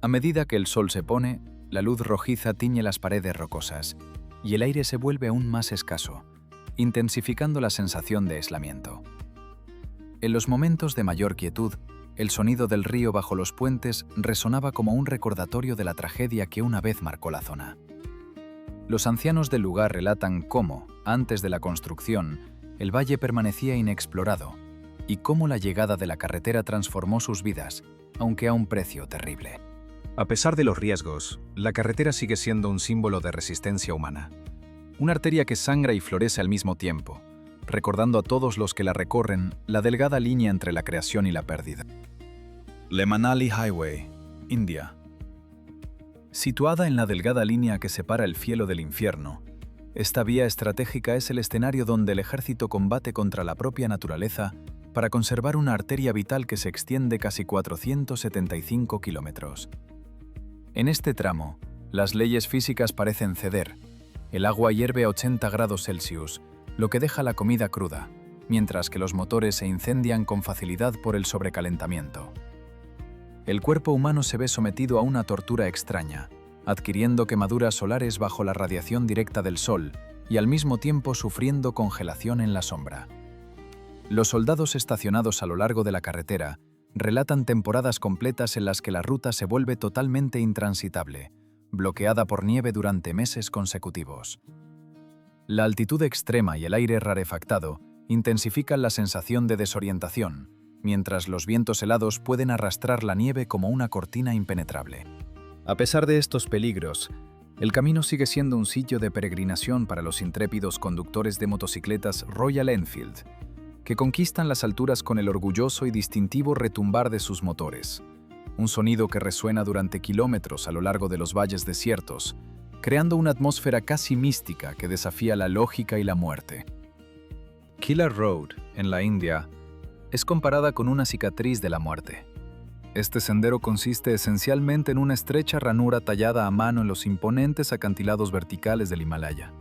A medida que el sol se pone, la luz rojiza tiñe las paredes rocosas y el aire se vuelve aún más escaso, intensificando la sensación de aislamiento. En los momentos de mayor quietud, el sonido del río bajo los puentes resonaba como un recordatorio de la tragedia que una vez marcó la zona. Los ancianos del lugar relatan cómo, antes de la construcción, el valle permanecía inexplorado, y cómo la llegada de la carretera transformó sus vidas, aunque a un precio terrible. A pesar de los riesgos, la carretera sigue siendo un símbolo de resistencia humana. Una arteria que sangra y florece al mismo tiempo, recordando a todos los que la recorren la delgada línea entre la creación y la pérdida. Le Manali Highway, India. Situada en la delgada línea que separa el cielo del infierno, esta vía estratégica es el escenario donde el ejército combate contra la propia naturaleza para conservar una arteria vital que se extiende casi 475 kilómetros. En este tramo, las leyes físicas parecen ceder. El agua hierve a 80 grados Celsius, lo que deja la comida cruda, mientras que los motores se incendian con facilidad por el sobrecalentamiento. El cuerpo humano se ve sometido a una tortura extraña, adquiriendo quemaduras solares bajo la radiación directa del sol y al mismo tiempo sufriendo congelación en la sombra. Los soldados estacionados a lo largo de la carretera relatan temporadas completas en las que la ruta se vuelve totalmente intransitable, bloqueada por nieve durante meses consecutivos. La altitud extrema y el aire rarefactado intensifican la sensación de desorientación, mientras los vientos helados pueden arrastrar la nieve como una cortina impenetrable. A pesar de estos peligros, el camino sigue siendo un sitio de peregrinación para los intrépidos conductores de motocicletas Royal Enfield, que conquistan las alturas con el orgulloso y distintivo retumbar de sus motores, un sonido que resuena durante kilómetros a lo largo de los valles desiertos, creando una atmósfera casi mística que desafía la lógica y la muerte. Killer Road, en la India, es comparada con una cicatriz de la muerte. Este sendero consiste esencialmente en una estrecha ranura tallada a mano en los imponentes acantilados verticales del Himalaya.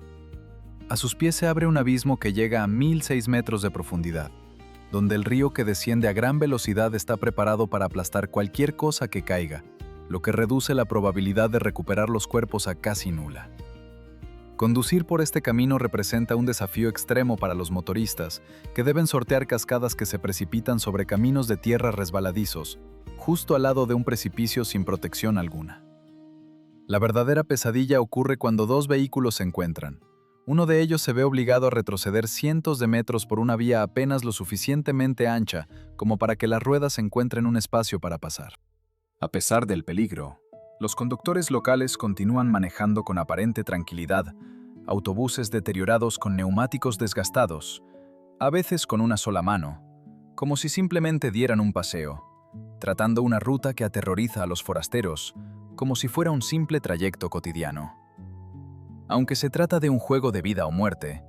A sus pies se abre un abismo que llega a 1006 metros de profundidad, donde el río que desciende a gran velocidad está preparado para aplastar cualquier cosa que caiga, lo que reduce la probabilidad de recuperar los cuerpos a casi nula. Conducir por este camino representa un desafío extremo para los motoristas, que deben sortear cascadas que se precipitan sobre caminos de tierra resbaladizos, justo al lado de un precipicio sin protección alguna. La verdadera pesadilla ocurre cuando dos vehículos se encuentran. Uno de ellos se ve obligado a retroceder cientos de metros por una vía apenas lo suficientemente ancha como para que las ruedas encuentren un espacio para pasar. A pesar del peligro, los conductores locales continúan manejando con aparente tranquilidad autobuses deteriorados con neumáticos desgastados, a veces con una sola mano, como si simplemente dieran un paseo, tratando una ruta que aterroriza a los forasteros, como si fuera un simple trayecto cotidiano. Aunque se trata de un juego de vida o muerte,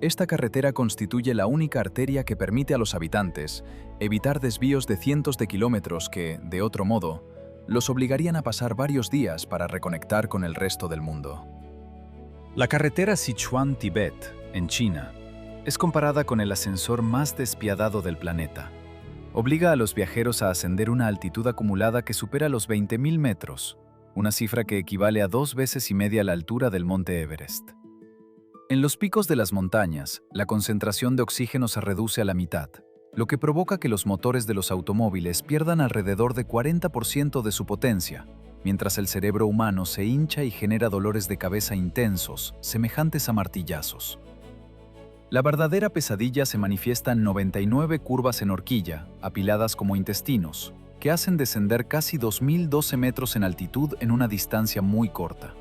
esta carretera constituye la única arteria que permite a los habitantes evitar desvíos de cientos de kilómetros que, de otro modo, los obligarían a pasar varios días para reconectar con el resto del mundo. La carretera Sichuan-Tibet, en China, es comparada con el ascensor más despiadado del planeta. Obliga a los viajeros a ascender una altitud acumulada que supera los 20.000 metros, una cifra que equivale a 2 veces y media la altura del monte Everest. En los picos de las montañas, la concentración de oxígeno se reduce a la mitad, lo que provoca que los motores de los automóviles pierdan alrededor de 40% de su potencia, mientras el cerebro humano se hincha y genera dolores de cabeza intensos, semejantes a martillazos. La verdadera pesadilla se manifiesta en 99 curvas en horquilla, apiladas como intestinos, que hacen descender casi 2.012 metros en altitud en una distancia muy corta.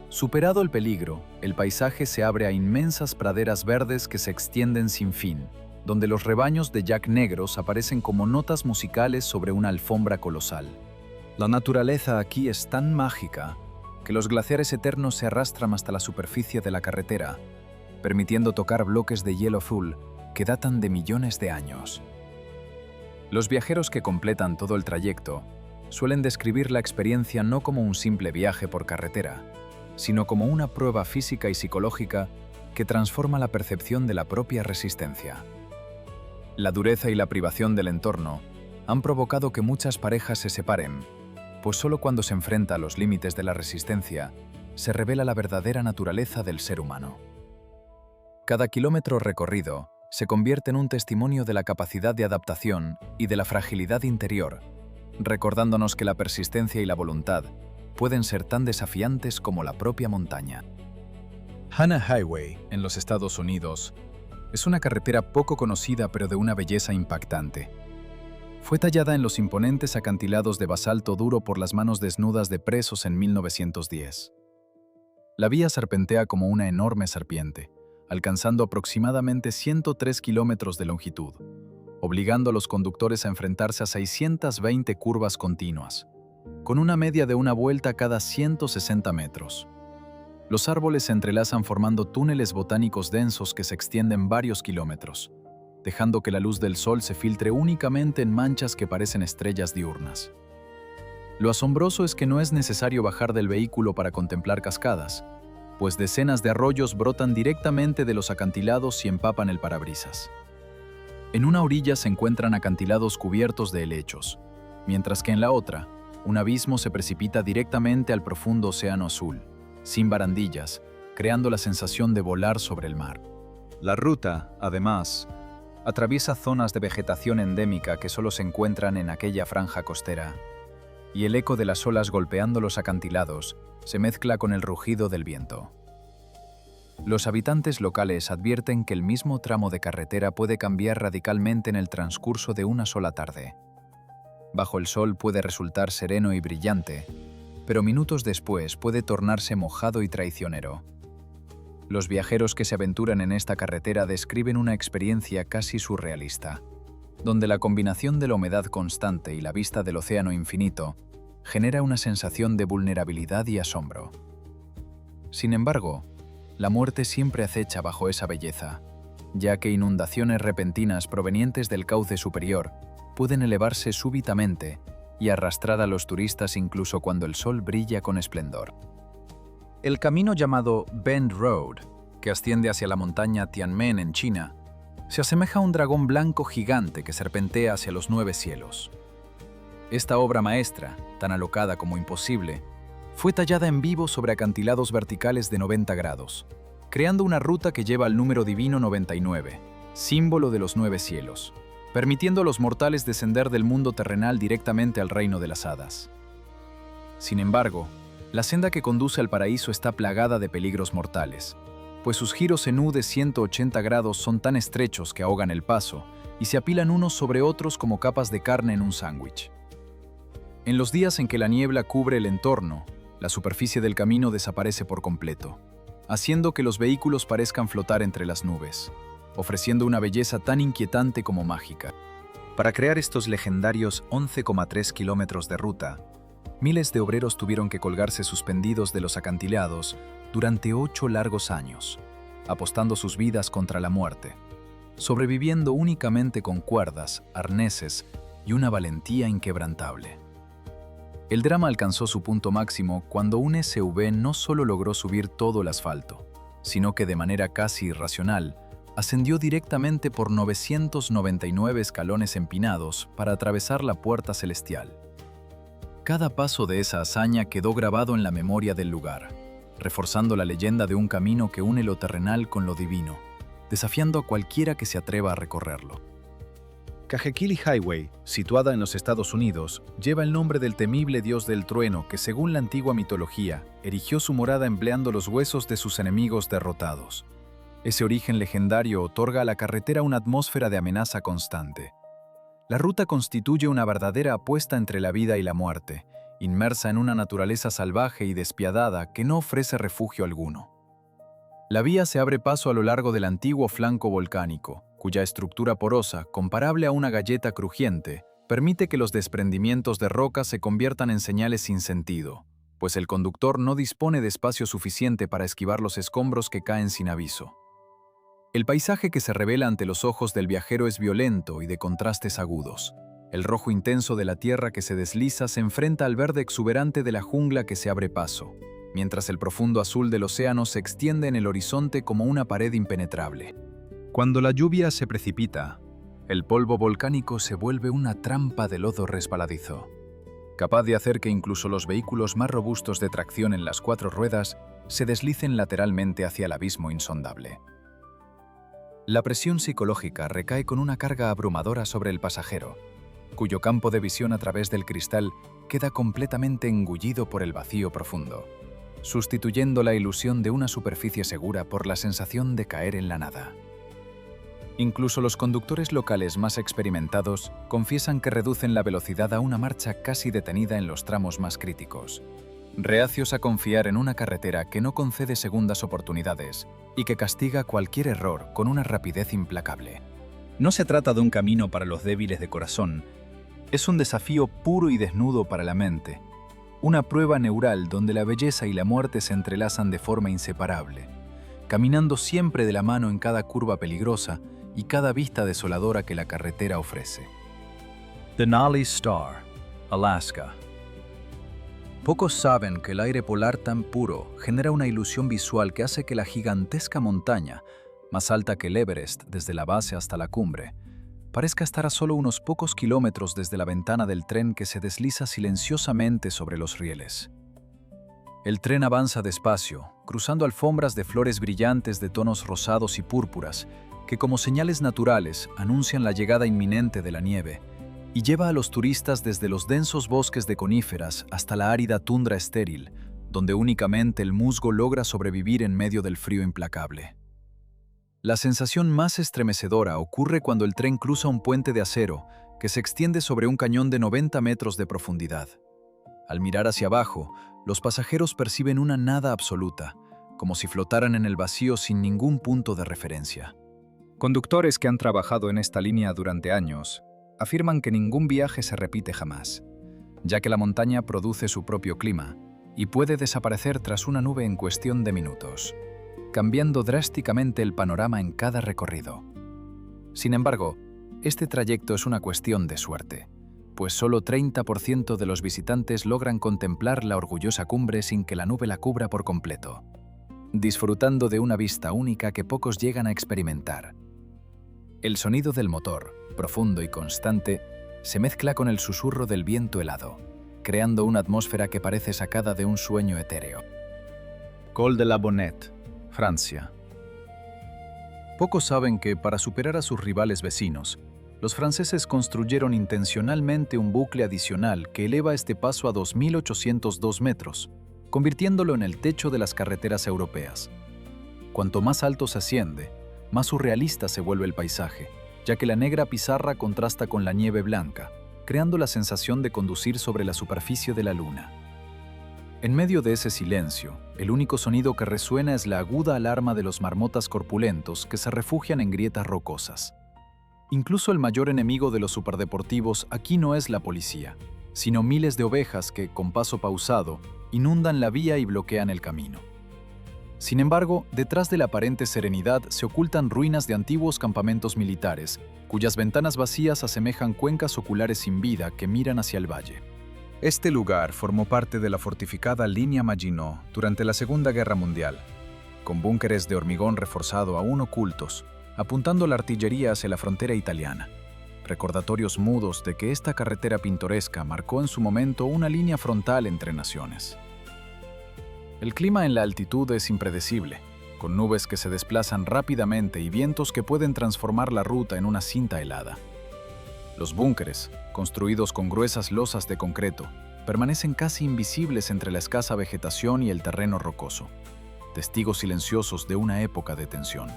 Superado el peligro, el paisaje se abre a inmensas praderas verdes que se extienden sin fin, donde los rebaños de yak negros aparecen como notas musicales sobre una alfombra colosal. La naturaleza aquí es tan mágica que los glaciares eternos se arrastran hasta la superficie de la carretera, permitiendo tocar bloques de hielo azul que datan de millones de años. Los viajeros que completan todo el trayecto suelen describir la experiencia no como un simple viaje por carretera, sino como una prueba física y psicológica que transforma la percepción de la propia resistencia. La dureza y la privación del entorno han provocado que muchas parejas se separen, pues solo cuando se enfrenta a los límites de la resistencia se revela la verdadera naturaleza del ser humano. Cada kilómetro recorrido se convierte en un testimonio de la capacidad de adaptación y de la fragilidad interior, recordándonos que la persistencia y la voluntad pueden ser tan desafiantes como la propia montaña. Hannah Highway, en los Estados Unidos, es una carretera poco conocida pero de una belleza impactante. Fue tallada en los imponentes acantilados de basalto duro por las manos desnudas de presos en 1910. La vía serpentea como una enorme serpiente, alcanzando aproximadamente 103 kilómetros de longitud, obligando a los conductores a enfrentarse a 620 curvas continuas, con una media de una vuelta cada 160 metros. Los árboles se entrelazan formando túneles botánicos densos que se extienden varios kilómetros, dejando que la luz del sol se filtre únicamente en manchas que parecen estrellas diurnas. Lo asombroso es que no es necesario bajar del vehículo para contemplar cascadas, pues decenas de arroyos brotan directamente de los acantilados y empapan el parabrisas. En una orilla se encuentran acantilados cubiertos de helechos, mientras que en la otra, un abismo se precipita directamente al profundo océano azul, sin barandillas, creando la sensación de volar sobre el mar. La ruta, además, atraviesa zonas de vegetación endémica que solo se encuentran en aquella franja costera, y el eco de las olas golpeando los acantilados se mezcla con el rugido del viento. Los habitantes locales advierten que el mismo tramo de carretera puede cambiar radicalmente en el transcurso de una sola tarde. Bajo el sol puede resultar sereno y brillante, pero minutos después puede tornarse mojado y traicionero. Los viajeros que se aventuran en esta carretera describen una experiencia casi surrealista, donde la combinación de la humedad constante y la vista del océano infinito genera una sensación de vulnerabilidad y asombro. Sin embargo, la muerte siempre acecha bajo esa belleza, ya que inundaciones repentinas provenientes del cauce superior pueden elevarse súbitamente y arrastrar a los turistas incluso cuando el sol brilla con esplendor. El camino llamado Bend Road, que asciende hacia la montaña Tianmen en China, se asemeja a un dragón blanco gigante que serpentea hacia los 9 cielos. Esta obra maestra, tan alocada como imposible, fue tallada en vivo sobre acantilados verticales de 90 grados, creando una ruta que lleva al número divino 99, símbolo de los 9 cielos, permitiendo a los mortales descender del mundo terrenal directamente al reino de las hadas. Sin embargo, la senda que conduce al paraíso está plagada de peligros mortales, pues sus giros en U de 180 grados son tan estrechos que ahogan el paso y se apilan unos sobre otros como capas de carne en un sándwich. En los días en que la niebla cubre el entorno, la superficie del camino desaparece por completo, haciendo que los vehículos parezcan flotar entre las nubes, ofreciendo una belleza tan inquietante como mágica. Para crear estos legendarios 11,3 kilómetros de ruta, miles de obreros tuvieron que colgarse suspendidos de los acantilados durante 8 largos años, apostando sus vidas contra la muerte, sobreviviendo únicamente con cuerdas, arneses y una valentía inquebrantable. El drama alcanzó su punto máximo cuando un SUV no solo logró subir todo el asfalto, sino que de manera casi irracional, ascendió directamente por 999 escalones empinados para atravesar la puerta celestial. Cada paso de esa hazaña quedó grabado en la memoria del lugar, reforzando la leyenda de un camino que une lo terrenal con lo divino, desafiando a cualquiera que se atreva a recorrerlo. Kahekili Highway, situada en los Estados Unidos, lleva el nombre del temible dios del trueno que, según la antigua mitología, erigió su morada empleando los huesos de sus enemigos derrotados. Ese origen legendario otorga a la carretera una atmósfera de amenaza constante. La ruta constituye una verdadera apuesta entre la vida y la muerte, inmersa en una naturaleza salvaje y despiadada que no ofrece refugio alguno. La vía se abre paso a lo largo del antiguo flanco volcánico, cuya estructura porosa, comparable a una galleta crujiente, permite que los desprendimientos de roca se conviertan en señales sin sentido, pues el conductor no dispone de espacio suficiente para esquivar los escombros que caen sin aviso. El paisaje que se revela ante los ojos del viajero es violento y de contrastes agudos. El rojo intenso de la tierra que se desliza se enfrenta al verde exuberante de la jungla que se abre paso, mientras el profundo azul del océano se extiende en el horizonte como una pared impenetrable. Cuando la lluvia se precipita, el polvo volcánico se vuelve una trampa de lodo resbaladizo, capaz de hacer que incluso los vehículos más robustos de tracción en las 4 ruedas se deslicen lateralmente hacia el abismo insondable. La presión psicológica recae con una carga abrumadora sobre el pasajero, cuyo campo de visión a través del cristal queda completamente engullido por el vacío profundo. sustituyendo la ilusión de una superficie segura por la sensación de caer en la nada. Incluso los conductores locales más experimentados confiesan que reducen la velocidad a una marcha casi detenida en los tramos más críticos, reacios a confiar en una carretera que no concede segundas oportunidades y que castiga cualquier error con una rapidez implacable. No se trata de un camino para los débiles de corazón, es un desafío puro y desnudo para la mente, una prueba neural donde la belleza y la muerte se entrelazan de forma inseparable, caminando siempre de la mano en cada curva peligrosa y cada vista desoladora que la carretera ofrece. Denali Star, Alaska. Pocos saben que el aire polar tan puro genera una ilusión visual que hace que la gigantesca montaña, más alta que el Everest desde la base hasta la cumbre, parezca estar a solo unos pocos kilómetros desde la ventana del tren que se desliza silenciosamente sobre los rieles. El tren avanza despacio, cruzando alfombras de flores brillantes de tonos rosados y púrpuras, que como señales naturales anuncian la llegada inminente de la nieve, y lleva a los turistas desde los densos bosques de coníferas hasta la árida tundra estéril, donde únicamente el musgo logra sobrevivir en medio del frío implacable. La sensación más estremecedora ocurre cuando el tren cruza un puente de acero que se extiende sobre un cañón de 90 metros de profundidad. Al mirar hacia abajo, los pasajeros perciben una nada absoluta, como si flotaran en el vacío sin ningún punto de referencia. Conductores que han trabajado en esta línea durante años afirman que ningún viaje se repite jamás, ya que la montaña produce su propio clima y puede desaparecer tras una nube en cuestión de minutos, cambiando drásticamente el panorama en cada recorrido. Sin embargo, este trayecto es una cuestión de suerte, pues solo 30% de los visitantes logran contemplar la orgullosa cumbre sin que la nube la cubra por completo, disfrutando de una vista única que pocos llegan a experimentar. El sonido del motor, profundo y constante, se mezcla con el susurro del viento helado, creando una atmósfera que parece sacada de un sueño etéreo. Col de la Bonnette, Francia. Pocos saben que, para superar a sus rivales vecinos, los franceses construyeron intencionalmente un bucle adicional que eleva este paso a 2.802 metros, convirtiéndolo en el techo de las carreteras europeas. Cuanto más alto se asciende, más surrealista se vuelve el paisaje, ya que la negra pizarra contrasta con la nieve blanca, creando la sensación de conducir sobre la superficie de la luna. En medio de ese silencio, el único sonido que resuena es la aguda alarma de los marmotas corpulentos que se refugian en grietas rocosas. Incluso el mayor enemigo de los superdeportivos aquí no es la policía, sino miles de ovejas que, con paso pausado, inundan la vía y bloquean el camino. Sin embargo, detrás de la aparente serenidad se ocultan ruinas de antiguos campamentos militares, cuyas ventanas vacías asemejan cuencas oculares sin vida que miran hacia el valle. Este lugar formó parte de la fortificada línea Maginot durante la Segunda Guerra Mundial, con búnkeres de hormigón reforzado aún ocultos, apuntando la artillería hacia la frontera italiana. Recordatorios mudos de que esta carretera pintoresca marcó en su momento una línea frontal entre naciones. El clima en la altitud es impredecible, con nubes que se desplazan rápidamente y vientos que pueden transformar la ruta en una cinta helada. Los búnkeres, construidos con gruesas losas de concreto, permanecen casi invisibles entre la escasa vegetación y el terreno rocoso, testigos silenciosos de una época de tensión.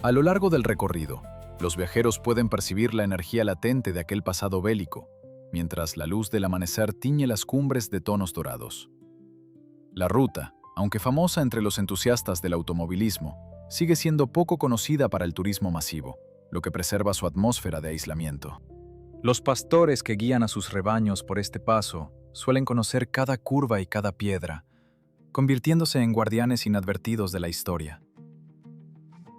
A lo largo del recorrido, los viajeros pueden percibir la energía latente de aquel pasado bélico, mientras la luz del amanecer tiñe las cumbres de tonos dorados. La ruta, aunque famosa entre los entusiastas del automovilismo, sigue siendo poco conocida para el turismo masivo, lo que preserva su atmósfera de aislamiento. Los pastores que guían a sus rebaños por este paso suelen conocer cada curva y cada piedra, convirtiéndose en guardianes inadvertidos de la historia.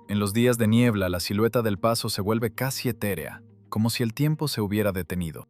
En los días de niebla, la silueta del paso se vuelve casi etérea, como si el tiempo se hubiera detenido.